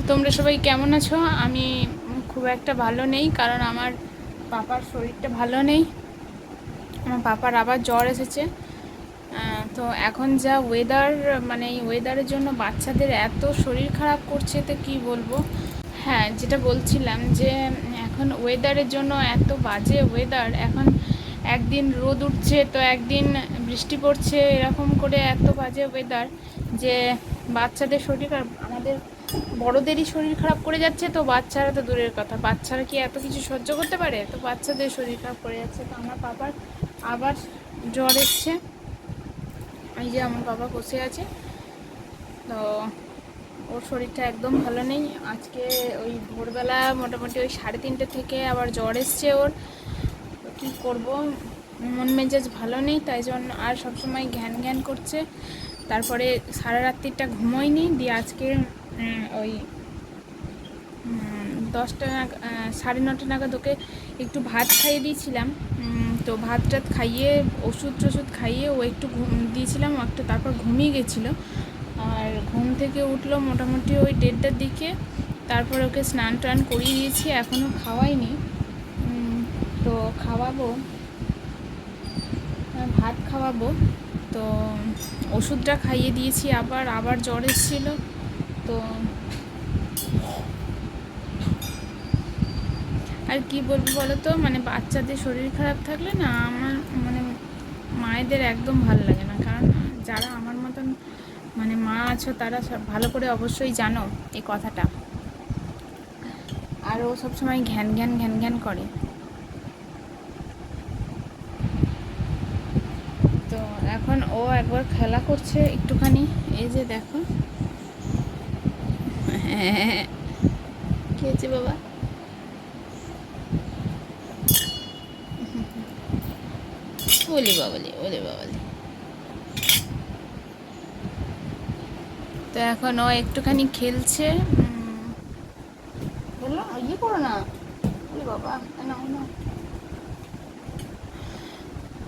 তোমরা সবাই কেমন আছো? আমি খুব একটা ভালো নেই, কারণ আমার পাপার শরীরটা ভালো নেই। আমার পাপার আবার জ্বর এসেছে। তো এখন যা ওয়েদার, মানে এই ওয়েদারের জন্য বাচ্চাদের এত শরীর খারাপ করছে, তো কী বলবো। হ্যাঁ, যেটা বলছিলাম যে এখন ওয়েদারের জন্য এত বাজে ওয়েদার। এখন একদিন রোদ উঠছে তো একদিন বৃষ্টি পড়ছে, এরকম করে এত বাজে ওয়েদার যে বাচ্চাদের শরীর খারাপ, আমাদের বড়দেরই শরীর খারাপ করে যাচ্ছে। তো বাচ্চারা তো দূরের কথা, বাচ্চারা কি এত কিছু সহ্য করতে পারে? তো বাচ্চাদের শরীর খারাপ করে যাচ্ছে। তো আমার বাবার আবার জ্বর এসছে। এই যে আমার বাবা বসে আছে, তো ওর শরীরটা একদম ভালো নেই। আজকে ওই ভোরবেলা মোটামুটি ওই 3:30 থেকে আবার জ্বর এসছে ওর। তো কী করবো, মন মেজাজ ভালো নেই, তাই জন্য আর সবসময় ঘ্যান ঘ্যান করছে। তারপরে সারা রাত্রিটা ঘুমোয়নি, দিয়ে আজকে ওই 10টা 9:30 নাগাদ ওকে একটু ভাত খাইয়ে দিয়েছিলাম। তো ভাত টাত খাইয়ে ওষুধ টষুধ খাইয়ে ও একটু দিয়েছিলাম, একটু তারপর ঘুমিয়ে গেছিলো। আর ঘুম থেকে উঠলো মোটামুটি ওই 1:30টার দিকে। তারপর ওকে স্নান টান করিয়ে দিয়েছি, এখনও খাওয়াইনি। তো খাওয়াবো, ভাত খাওয়াবো। তো ওষুধটা খাইয়ে দিয়েছি, আবার জ্বর এসেছিলো। তো আর কি বলবো বলো তো, মানে বাচ্চাদের শরীর খারাপ থাকলে না আমার মানে মায়েদের একদম ভালো লাগে না। কারণ যারা আমার মতন মানে মা আছো তারা সব ভালো করে অবশ্যই জানো এই কথাটা। আর ও সবসময় ঘ্যান ঘ্যান ঘ্যান ঘ্যান করে। তো এখন ও একবার খেলা করছে একটুখানি, এই যে দেখো। হ্যাঁ, কি হয়েছে বাবা? বলি বাবালি, বলি বাবালি। তো এখন ও একটুখানি খেলছে। বললো ইয়ে করো না, বলি বাবা না না।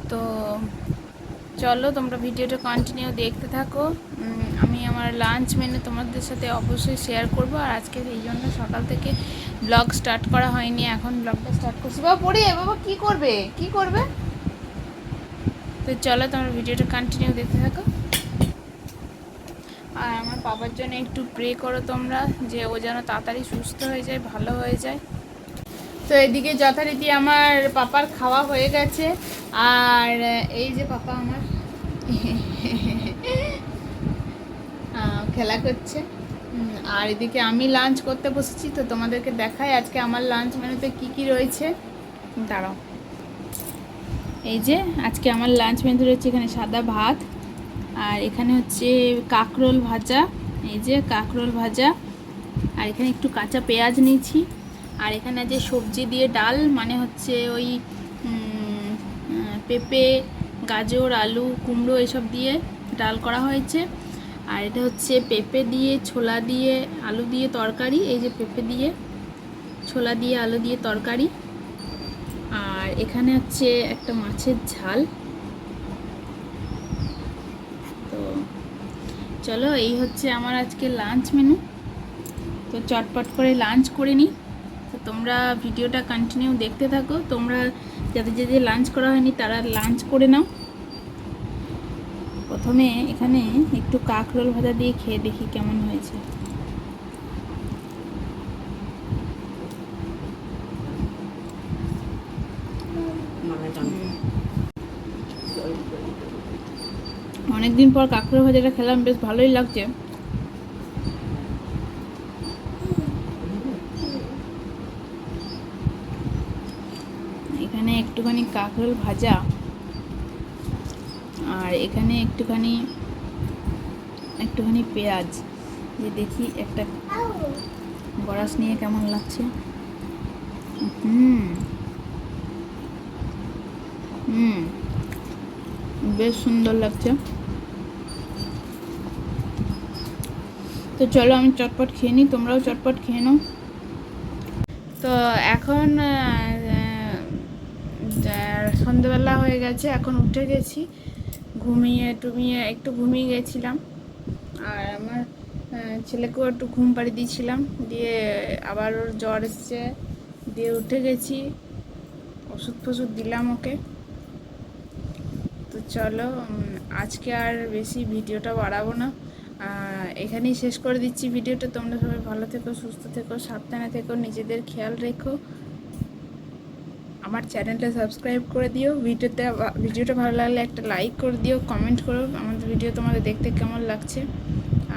তো চলো তোমরা ভিডিওটা কন্টিনিউ দেখতে থাকো। আমি আমার লাঞ্চ মেনু তোমাদের সাথে অবশ্যই শেয়ার করব। আর আজকে এই জন্য সকাল থেকে ব্লগ স্টার্ট করা হয়নি, এখন ব্লগটা স্টার্ট করছি। বাবা পড়ে বাবা কি করবে কি করবে। তো চলো তোমরা ভিডিওটা কন্টিনিউ দেখতে থাকো। আর আমার বাবার জন্য একটু প্রে করো তোমরা, যে ও যেন তাড়াতাড়ি সুস্থ হয়ে যায়, ভালো হয়ে যায়। তো এদিকে যথারীতি আমার পাপার খাওয়া হয়ে গেছে। আর এই যে পাপা আমার খেলা করছে। আর এদিকে আমি লাঞ্চ করতে বসেছি। তো তোমাদেরকে দেখাই আজকে আমার লাঞ্চ মেনুতে কি কি রয়েছে। দাঁড়াও, এই যে আজকে আমার লাঞ্চ মেনুতে রয়েছে এখানে সাদা ভাত, আর এখানে হচ্ছে কাঁকরোল ভাজা, এই যে কাঁকরোল ভাজা, আর এখানে একটু কাঁচা পেঁয়াজ নিয়েছি। আর এখানে যে সবজি দিয়ে ডাল, মানে হচ্ছে ওই পেঁপে, গাজর, আলু, কুমড়ো এসব দিয়ে ডাল করা হয়েছে। আর এটা হচ্ছে পেঁপে দিয়ে, ছোলা দিয়ে, আলু দিয়ে তরকারি। এই যে পেঁপে দিয়ে, ছোলা দিয়ে, আলু দিয়ে তরকারি। আর এখানে হচ্ছে একটা মাছের ঝাল। তো চলো, এই হচ্ছে আমার আজকে লাঞ্চ মেনু। তো চটপট করে লাঞ্চ করে নিই। তো তোমরা ভিডিওটা কন্টিনিউ দেখতে থাকো। তোমরা যাদের লাঞ্চ করা হয়নি তারা লাঞ্চ করে নাও। প্রথমে এখানে একটু কাঁকরোল ভাজা দিয়ে খেয়ে দেখি কেমন হয়েছে। অনেকদিন পর কাঁকরোল ভাজাটা খেলাম, বেশ ভালোই লাগছে। এখানে একটুখানি কাঁকরোল ভাজা, আর এখানে একটুখানি পেঁয়াজ। যে দেখি একটা গরাস নিয়ে কেমন লাগছে। বেশ সুন্দর লাগছে। তো চলো আমি চটপট খেয়ে নিই, তোমরাও চটপট খেয়ে নাও। তো এখন সন্ধ্যেবেলা হয়ে গেছে, এখন উঠে গেছি। একটু ঘুমিয়ে গেছিলাম। আর আমার ছেলেকেও একটু ঘুম পাড়িয়ে দিয়েছিলাম, দিয়ে আবার ওর জ্বর এসছে, দিয়ে উঠে গেছি, ওষুধ ফষুধ দিলাম ওকে। তো চলো আজকে আর বেশি ভিডিওটা বাড়াবো না, এখানেই শেষ করে দিচ্ছি ভিডিওটা। তোমরা সবাই ভালো থেকো, সুস্থ থেকো, সাবধানে থেকো, নিজেদের খেয়াল রেখো। আমার চ্যানেলটা সাবস্ক্রাইব করে দিও, ভিডিওটা ভালো লাগলে একটা লাইক করে দিও, কমেন্ট করো আমাদের ভিডিও তোমাদের দেখতে কেমন লাগছে।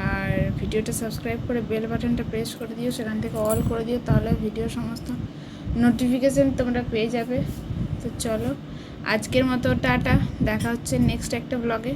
আর ভিডিওটা সাবস্ক্রাইব করে বেল বাটনটা প্রেস করে দিও, সেখান থেকে অল করে দিও, তাহলে ভিডিও সমস্ত নোটিফিকেশান তোমরা পেয়ে যাবে। তো চলো আজকের মতো টাটা, দেখা হচ্ছে নেক্সট একটা ব্লগে।